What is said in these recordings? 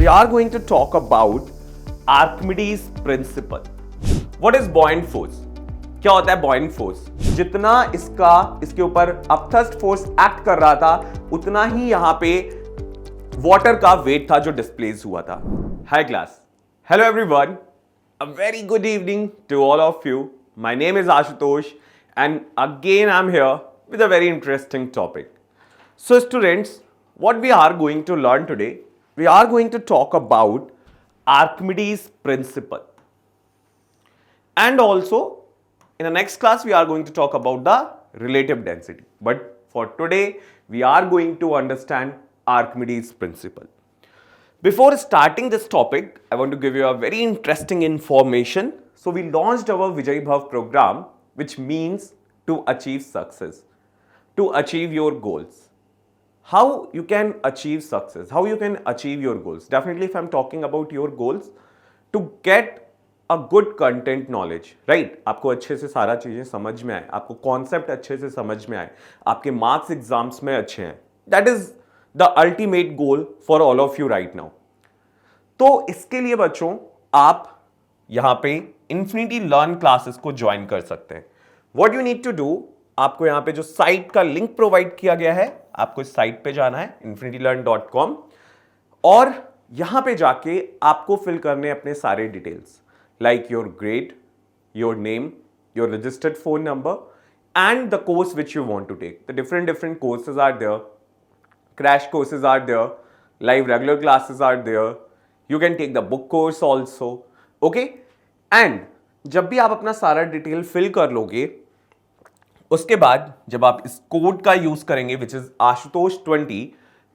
we are going to talk about Archimedes principle. What is buoyant force? क्या होता है buoyant force? जितना इसके ऊपर अपथस्ट फोर्स एक्ट कर रहा था उतना ही यहां पे वाटर का वेट था जो डिस्प्लेस हुआ था. Hi class. Hello everyone. A very good evening to all of you. My name is Ashutosh and again I'm here with a very interesting topic. So students, what we are going to learn today, we are going to talk about Archimedes principle. And also in the next class we are going to talk about the relative density. But for today we are going to understand Archimedes principle. Before starting this topic, I want to give you a very interesting information. So we launched our Vijay Bhav program, which means to achieve success, to achieve your goals. How you can achieve success, how you can achieve your goals. Definitely if I'm talking about your goals, to get a good content knowledge, right? आपको अच्छे से सारा चीजें समझ में आए, आपको concept अच्छे से समझ में आए, आपके मार्क्स एग्जाम्स में अच्छे हैं. That is the ultimate goal for all of you right now. तो इसके लिए बच्चों आप यहां पे इन्फिनिटी लर्न क्लासेस को ज्वाइन कर सकते हैं. What you need to do, आपको यहां पे जो साइट का लिंक प्रोवाइड किया गया है, आपको इस साइट पे जाना है infinitylearn.com और यहां पे जाके आपको फिल करने अपने सारे details like your grade, your name, your registered phone number and the course which you want to take. The different courses are there. Crash courses are there, live regular classes are there, you can take the book course also, okay? And जब भी आप अपना सारा detail fill कर लोगे उसके बाद जब आप इस कोड का यूज करेंगे which is Ashutosh20,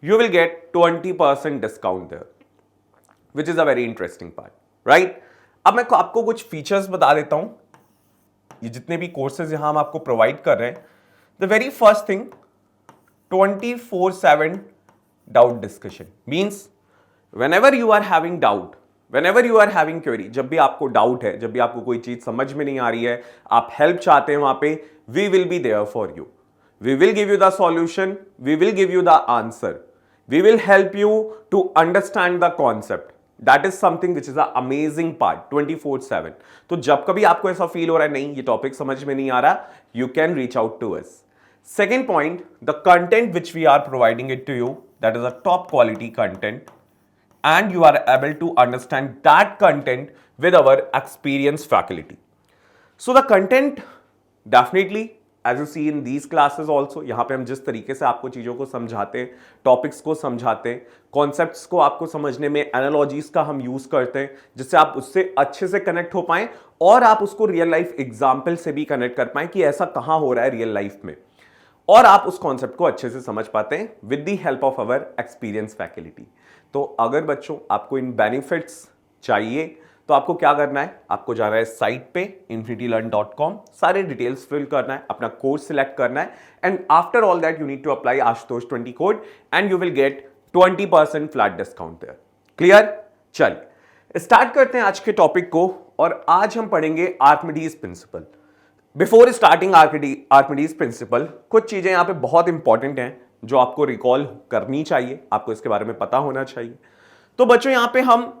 you will get 20% discount there, which is a very interesting part, right? अब मैं आपको कुछ फीचर्स बता देता हूं. ये जितने भी कोर्सेज यहां हम आपको प्रोवाइड कर रहे हैं, the very first thing 24/7 doubt discussion means whenever you are having doubt, whenever you are having query, जब भी आपको डाउट है, जब भी आपको कोई चीज समझ में नहीं आ रही है, आप हेल्प चाहते हैं वहां पे, we will be there for you. We will give you the solution, we will give you the answer, we will help you to understand the concept. That is something which is an amazing part 24/7. तो जब कभी आपको ऐसा feel हो रहा है नहीं ये टॉपिक समझ में नहीं आ रहा, you can reach out to us. Second point, the content which we are providing it to you, that is a top quality content and you are able to understand that content with our experienced faculty. So the content definitely as you see in these classes also, यहाँ पे हम जिस तरीके से आपको चीज़ों को समझाते हैं, टॉपिक्स को समझाते हैं, कॉन्सेप्ट्स को आपको समझने में एनालॉजीज का हम यूज़ करते हैं जिससे आप उससे अच्छे से कनेक्ट हो पाएं और आप उसको रियल लाइफ एग्जाम्पल से भी कनेक्ट कर पाएं कि ऐसा कहाँ हो रहा है रियल लाइफ में और आप उस कॉन्सेप्ट को अच्छे से समझ पाते हैं with the help of our experience faculty. तो अगर बच्चों आपको इन बेनिफिट्स चाहिए तो आपको क्या करना है, आपको जाना है साइट पे infinitylearn.com, सारे डिटेल्स फिल करना है, अपना कोर्स सिलेक्ट करना है and after all that you need to apply Ashutosh20 code and you will get 20% flat discount there. Clear? चलिए स्टार्ट करते हैं आज के टॉपिक को और आज हम पढ़ेंगे Archimedes principal. Before starting Archimedes principal कुछ चीजें यहां पे बहुत इंपॉर्टेंट हैं जो आपको रिकॉल करनी चाहिए, आपको इसके बारे में पता होना चाहिए. तो बच्चों यहां पे हम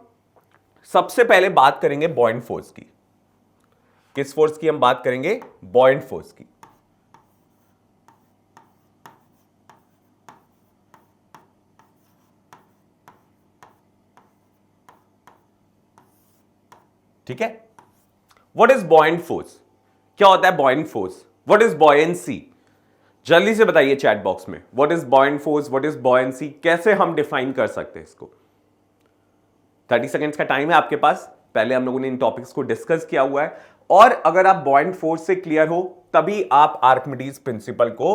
सबसे पहले बात करेंगे बॉयंट फोर्स की. किस फोर्स की हम बात करेंगे? बॉयंट फोर्स की. ठीक है. What is buoyant force? क्या होता है buoyant force? What is buoyancy? जल्दी से बताइए चैट बॉक्स में. What is buoyant force? What is buoyancy? कैसे हम डिफाइन कर सकते हैं इसको? 30 सेकेंड्स का टाइम है आपके पास. पहले हम लोगों ने इन टॉपिक्स को डिस्कस किया हुआ है और अगर आप बॉयंट फोर्स से क्लियर हो तभी आप आर्किमिडीज प्रिंसिपल को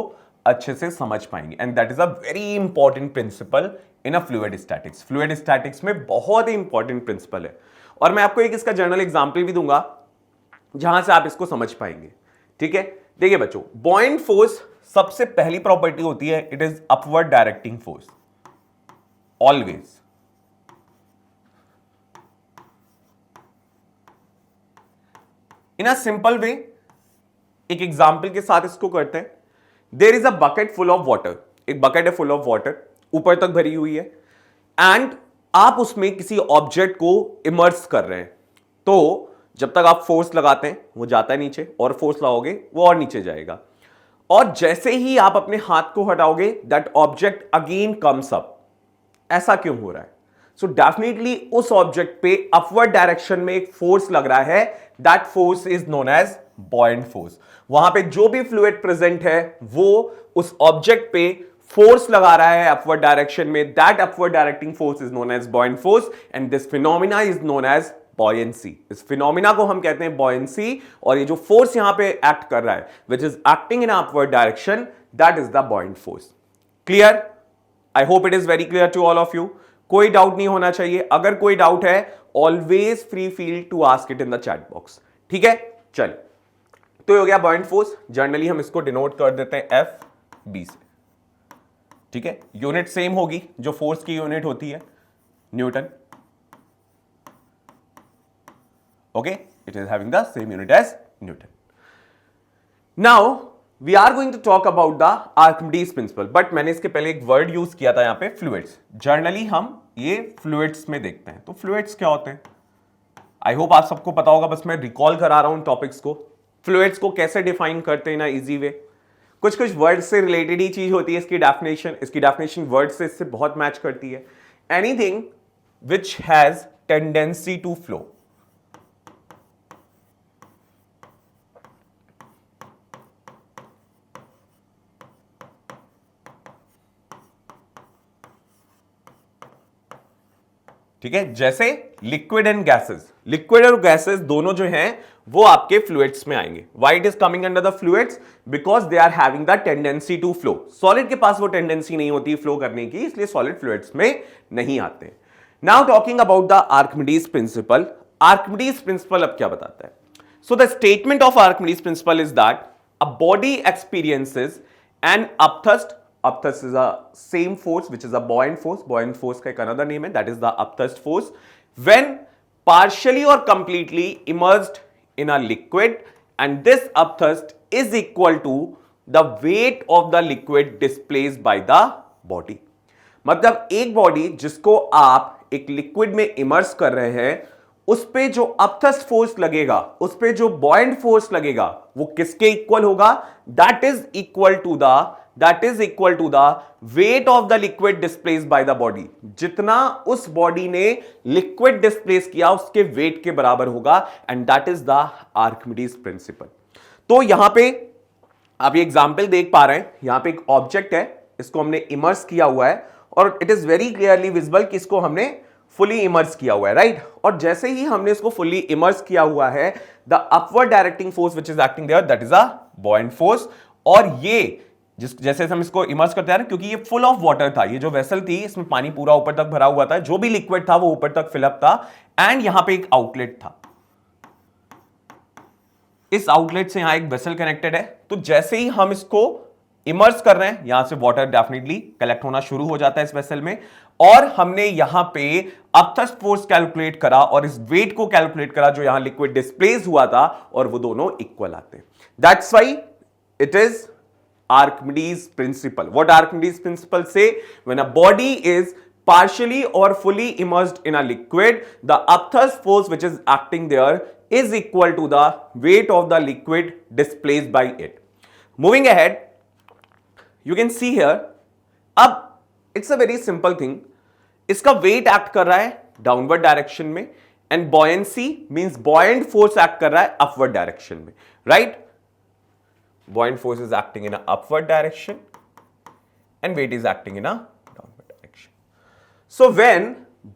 अच्छे से समझ पाएंगे and that is a very important principle in a fluid statics. Fluid statics में बहुत ही इंपॉर्टेंट प्रिंसिपल है और मैं आपको एक इसका जनरल एग्जाम्पल भी दूंगा जहां से आप इसको समझ पाएंगे. ठीक है. देखिए बच्चों, बॉयंट फोर्स सबसे पहली प्रॉपर्टी होती है it is upward directing force always. In a simple way एक एग्जाम्पल के साथ इसको करते हैं. There is a bucket full of water. एक बकेट है फुल ऑफ वाटर, ऊपर तक भरी हुई है एंड आप उसमें किसी ऑब्जेक्ट को इमर्स कर रहे हैं, तो जब तक आप फोर्स लगाते हैं वो जाता है नीचे, और फोर्स लगाओगे वो और नीचे जाएगा, और जैसे ही आप अपने हाथ को हटाओगे that object again comes up. ऐसा क्यों हो रहा है? सो डेफिनेटली उस ऑब्जेक्ट पे अपवर्ड डायरेक्शन में एक फोर्स लग रहा है, that force is known as buoyant force. वहां पे जो भी फ्लूइड प्रेजेंट है वो उस ऑब्जेक्ट पे फोर्स लगा रहा है अपवर्ड डायरेक्शन में, that upward directing force is known as buoyant force, and this phenomena is known as buoyancy. इस फिनोमिना को हम कहते हैं बॉयंसी, और ये जो फोर्स यहां पे एक्ट कर रहा है which is acting in upward direction, that is the buoyant force. Clear? I hope it is very clear to all of you. कोई डाउट नहीं होना चाहिए। अगर कोई डाउट है always free feel to ask it in the chat box. ठीक है, चलिए, तो हो गया बॉयंट फोर्स। जनरली हम इसको डिनोट कर देते हैं एफ बी से। ठीक है, यूनिट सेम होगी, जो फोर्स की यूनिट होती है newton. Okay, it is having the same unit as newton. Now we are going to talk about the Archimedes principle, but मैंने इसके पहले एक वर्ड यूज किया था यहां पे, फ्लूइड्स। जनरली हम ये फ्लूइड्स में देखते हैं, तो फ्लूइड्स क्या होते हैं? आई होप आप सबको पता होगा, बस मैं रिकॉल करा रहा हूं टॉपिक्स को। फ्लूइड्स को कैसे डिफाइन करते हैं ना इजी वे, कुछ कुछ वर्ड से रिलेटेड ही चीज होती है इसकी डेफिनेशन वर्ड से इससे बहुत मैच करती है। Anything which has tendency to flow. ठीक है, जैसे लिक्विड एंड गैसेस, लिक्विड और गैसेस दोनों जो हैं वो आपके फ्लूइड्स में आएंगे। Why it is coming under the fluids? Because they are having the tendency to flow. Solid के पास वो टेंडेंसी नहीं होती फ्लो करने की, इसलिए सॉलिड फ्लूइड्स में नहीं आते। Now talking about the Archimedes principle. Archimedes principle अब क्या बताता है? So the statement of Archimedes principle is that a body experiences an upthrust is a same force which is a buoyant force. Buoyant force का एक another name है, that is the upthrust force, when partially or completely immersed in a liquid, and this upthrust is equal to the weight of the liquid displaced by the body. मतलब एक body जिसको आप एक liquid में immerse कर रहे हैं, उस पे जो अपथ्रस्ट फोर्स लगेगा, उस पे जो बॉयंट फोर्स लगेगा, वो किसके इक्वल होगा? That is equal to the weight of the liquid displaced by the body. जितना उस बॉडी ने लिक्विड डिस्प्लेस किया उसके वेट के बराबर होगा, and that is the Archimedes principal. तो यहां पे आप ये एग्जांपल देख पा रहे हैं, यहां पे एक ऑब्जेक्ट है, इसको हमने इमर्स किया हुआ है, और it is very clearly visible कि इसको हमने फुली इमर्स किया हुआ है, राइट? और जैसे ही हमने इसको फुली इमर्स किया हुआ है, the upward directing force which is acting there, that is a buoyant force. और ये जैसे हम इसको इमर्स करते हैं, क्योंकि ये फुल ऑफ वाटर था, ये जो वेसल थी इसमें पानी पूरा ऊपर तक भरा हुआ था, जो भी लिक्विड था वो ऊपर तक फिलअप था, एंड यहां पे एक आउटलेट था। इस आउटलेट से यहां एक वेसल कनेक्टेड है, तो जैसे ही हम इसको इमर्स कर रहे हैं, यहां से वाटर डेफिनेटली कलेक्ट होना शुरू हो जाता है इस वेसल में, और हमने यहां पे अपथ्रस्ट फोर्स कैलकुलेट करा और इस वेट को कैलकुलेट करा जो यहां लिक्विड डिस्प्लेस हुआ था, और वो दोनों इक्वल आते हैं। That's why it is Archimedes principle. What Archimedes principle say? When a body is partially or fully immersed in a liquid, the upthrust force which is acting there is equal to the weight of the liquid displaced by it. Moving ahead, you can see here, अब it's a very simple thing. इसका weight act कर रहा है downward direction में, and buoyancy means buoyant force act कर रहा है upward direction में, right? Buoyant force is acting in an upward direction and weight is acting in a downward direction. So when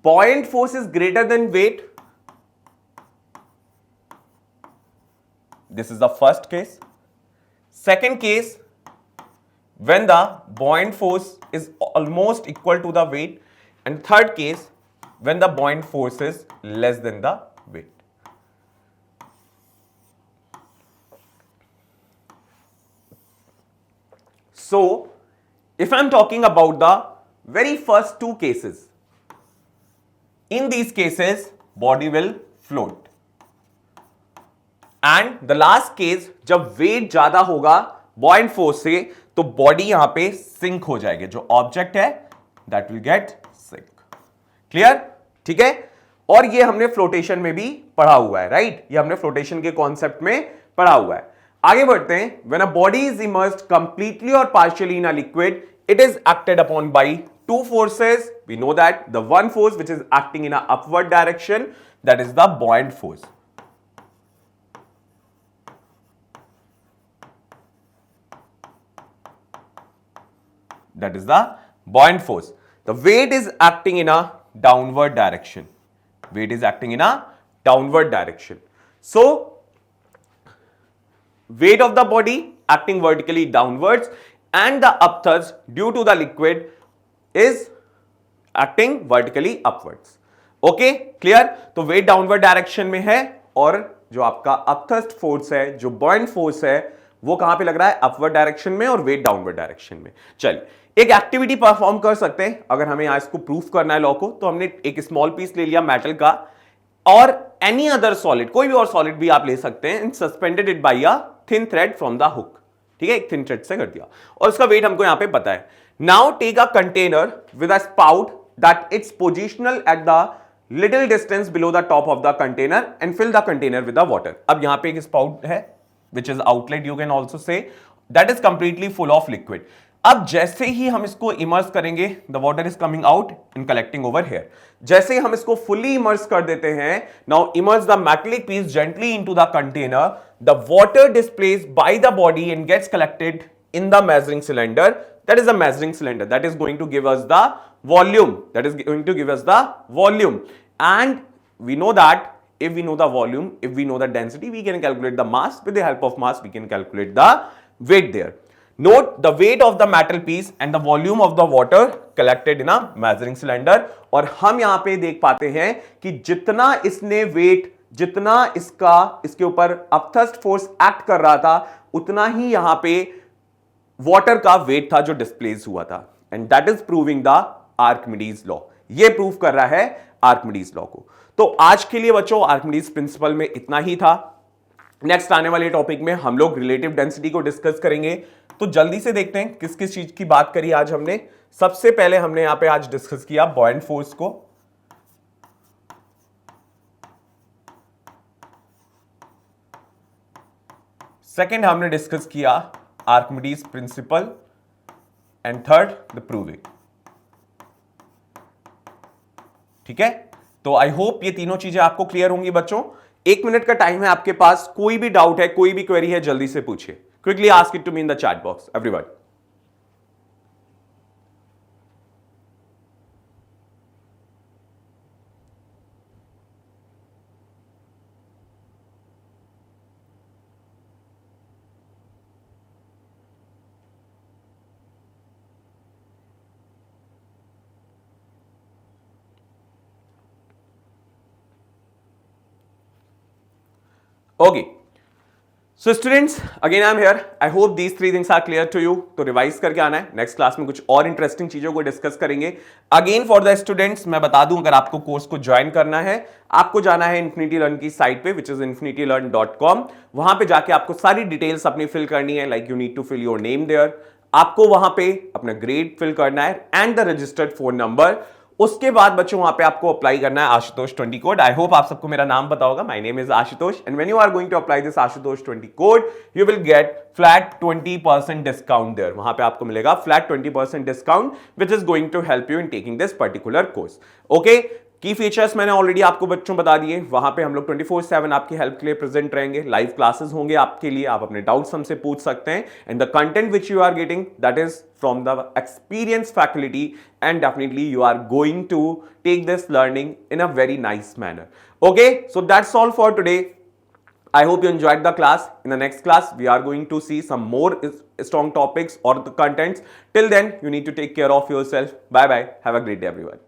buoyant force is greater than weight, this is the first case. Second case, when the buoyant force is almost equal to the weight, and third case, when the buoyant force is less than the weight. So, if I am talking about the very first two cases, in these cases, body will float. And the last case, जब weight ज्यादा होगा buoyant force से, तो body यहां पे sink हो जाएगी, जो object है that will get sink. Clear? ठीक है, और ये हमने फ्लोटेशन में भी पढ़ा हुआ है, राइट? ये हमने फ्लोटेशन के कॉन्सेप्ट में पढ़ा हुआ है। आगे बढ़ते हैं। When a body is immersed completely और partially in a liquid, it is acted upon by two forces. We know that the one force which is acting in a upward direction, that is the buoyant force. That is the buoyant force. The weight is acting in a downward direction. Weight is acting in a downward direction. So, weight of the body acting vertically downwards and the upthrust due to the liquid is acting vertically upwards. Okay, clear? तो weight downward direction में है और जो आपका upthrust force है, जो buoyant force है, वो कहां पे लग रहा है? upward direction में और weight downward direction में। चलिए एक एक्टिविटी परफॉर्म कर सकते हैं। अगर हमें यहां इसको प्रूफ करना है लॉ को, तो हमने एक स्मॉल पीस ले लिया मेटल का और एनी अदर सॉलिड, कोई भी और सॉलिड भी आप ले सकते हैं, and suspended it by a thin thread from the hook. ठीक है, एक थिन थ्रेड से कर दिया और उसका वेट हमको यहां पे पता है। Now take a container with a spout that it's positional at the little distance below the top of the container and fill the container with the water. अब यहां पे एक स्पाउट है which is outlet, you can also say, that is completely full of liquid. अब जैसे ही हम इसको इमर्स करेंगे, the water is coming out and collecting over here. जैसे ही हम इसको फुली इमर्स कर देते हैं, now immerse the metallic piece gently into the container, the water displaced by the body and gets collected in the measuring cylinder. That is the measuring cylinder that is going to give us the volume. That is going to give us the volume. And we know that if we know the volume, if we know the density, we can calculate the mass. With the help of mass, we can calculate the weight there. Note the weight of the metal piece and the volume of the water collected in a measuring cylinder. और हम यहां पे देख पाते हैं कि जितना इसने weight, जितना इसके ऊपर अपथस्ट फोर्स एक्ट कर रहा था, उतना ही यहां पे वाटर का वेट था जो डिस्प्लेस हुआ था। And that is proving the Archimedes law. ये प्रूव कर रहा है आर्किमिडीज लॉ को। तो आज के लिए बच्चों आर्किमिडीज प्रिंसिपल में इतना ही था। नेक्स्ट आने वाले टॉपिक में हम लोग रिलेटिव डेंसिटी को डिस्कस करेंगे। तो जल्दी से देखते हैं किस किस चीज की बात करी आज हमने। सबसे पहले हमने यहां पे आज डिस्कस किया बॉयंट फोर्स को, सेकेंड हमने डिस्कस किया Archimedes principal, and third the proving. ठीक है, तो आई होप ये तीनों चीजें आपको क्लियर होंगी बच्चों। 1 मिनट का टाइम है आपके पास, कोई भी डाउट है, कोई भी क्वेरी है, जल्दी से पूछिए। Quickly ask it to me in the chat box everyone. Okay, so students, again I am here. I hope these 3 things are clear to you. तो रिवाइज करके आना है। नेक्स्ट क्लास में कुछ और इंटरेस्टिंग चीजों को डिस्कस करेंगे। अगेन फॉर द स्टूडेंट्स मैं बता दूं, अगर आपको कोर्स को ज्वाइन करना है, आपको जाना है इन्फिनिटी लर्न की साइट पे, विच इज infinitylearn.com। वहां पे जाके आपको सारी डिटेल्स अपनी फिल करनी है, like you need to fill your name there, आपको वहां पे अपना ग्रेड फिल करना है and the registered phone number. उसके बाद बच्चों वहां पे आपको अप्लाई करना है आशुतोष 20 कोड। आई होप आप सबको मेरा नाम पता होगा। My name is Ashutosh and when you are going to apply this Ashutosh 20 code, you will get flat 20% discount there. वहां पे आपको मिलेगा flat 20% discount which is going to help you in taking this particular course. Okay, key features मैंने already आपको बच्चों बता दिए। वहां पे हम लोग 24/7 आपकी हेल्प के लिए प्रेजेंट रहेंगे। लाइव क्लासेस होंगे आपके लिए, आप अपने डाउट्स हमसे पूछ सकते हैं। And the content which you are getting, that is from the experience faculty, and definitely you are going to take this learning in a very nice manner. Okay, so that's all for today. I hope you enjoyed the class. In the next class, we are going to see some more strong topics or the contents. Till then, you need to take care of yourself. Bye bye. Have a great day, everyone.